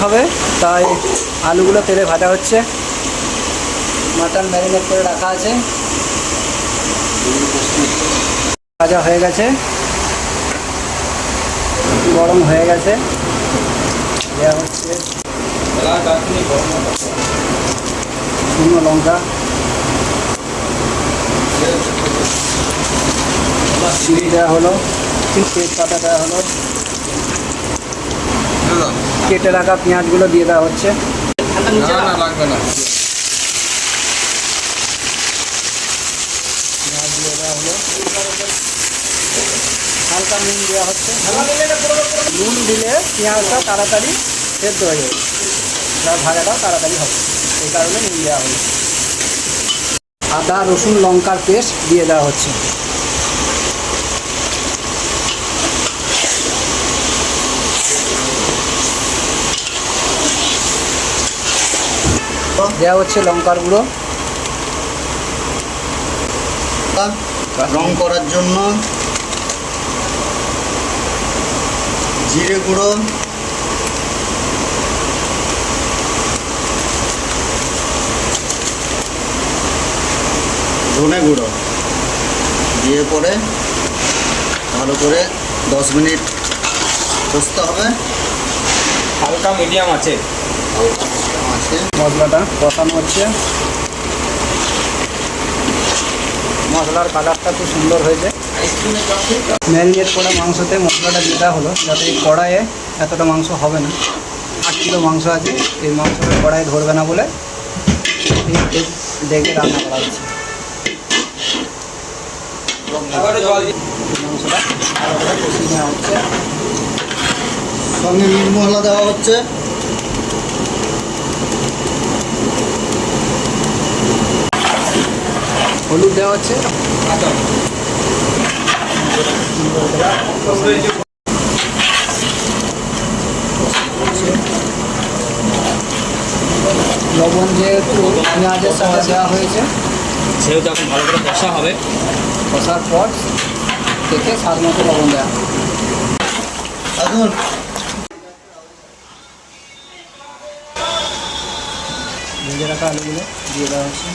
হবে, তাই আলুগুলো তেলে ভাজা হচ্ছে। মাটন ম্যারিনেট করে রাখা আছে, ভাজা হয়ে গেছে, গরম হয়ে গেছে। দেওয়া হচ্ছে শুকনো লঙ্কা, চিনি দেওয়া হলো, তেজপাতা দেওয়া হলো, কেটে রাখা পেঁয়াজগুলো দিয়ে দেওয়া হচ্ছে। লাগবে না। দিয়ে দেওয়া হলো, হালকা নুন দেওয়া হচ্ছে। নুন দিলে পেঁয়াজটা তাড়াতাড়ি সেদ্ধ হয়ে যাবে, আর ভাজাটাও তাড়াতাড়ি হবে, এই কারণে নুন দেওয়া হলো। আদা রসুন লঙ্কার পেস্ট দিয়ে দেওয়া হচ্ছে। দেওয়া হচ্ছে লঙ্কার গুঁড়ো, রং করার জন্য জিরে গুঁড়ো, ধনে গুঁড়ো দিয়ে পরে ভালো করে 10 মিনিট কষতে হবে। হালকা মিডিয়াম আছে। মশলাটা কষানো হচ্ছে। মশলার কালারটা খুব সুন্দর হয়েছে। ম্যারিনেট করা মাংসতে মশলাটা দিতে হলো, যাতে এই কড়াইয়ে এতটা মাংস হবে না। 8 কিলো মাংস আছে, এই মাংসটা কড়াইয়ে ধরবে না বলে দেখে রান্না করা হচ্ছে। মাংসটা ভালো করে কষিয়ে নেওয়া হচ্ছে। সঙ্গে মিট মশলা দেওয়া হচ্ছে। হলুদ দেওয়া হচ্ছে। লবণ যেহেতু পেঁয়াজের সাথে দেওয়া হয়েছে, সেহেতু এখন ভালো করে কষা হবে। কষার পর থেকে স্বাদ মতো লবণ দেওয়া। এখন ভেজে রাখা আলুগুলো দিয়ে দেওয়া হচ্ছে।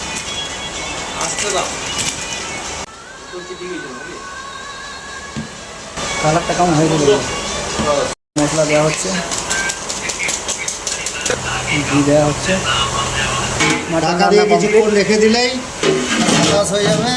কালারটা কেমন হয়ে যাবে। মশলা দেওয়া হচ্ছে, ঘি দেওয়া হচ্ছে। ঢাকা দিয়ে কিছুক্ষণ রেখে দিলেই হয়ে যাবে।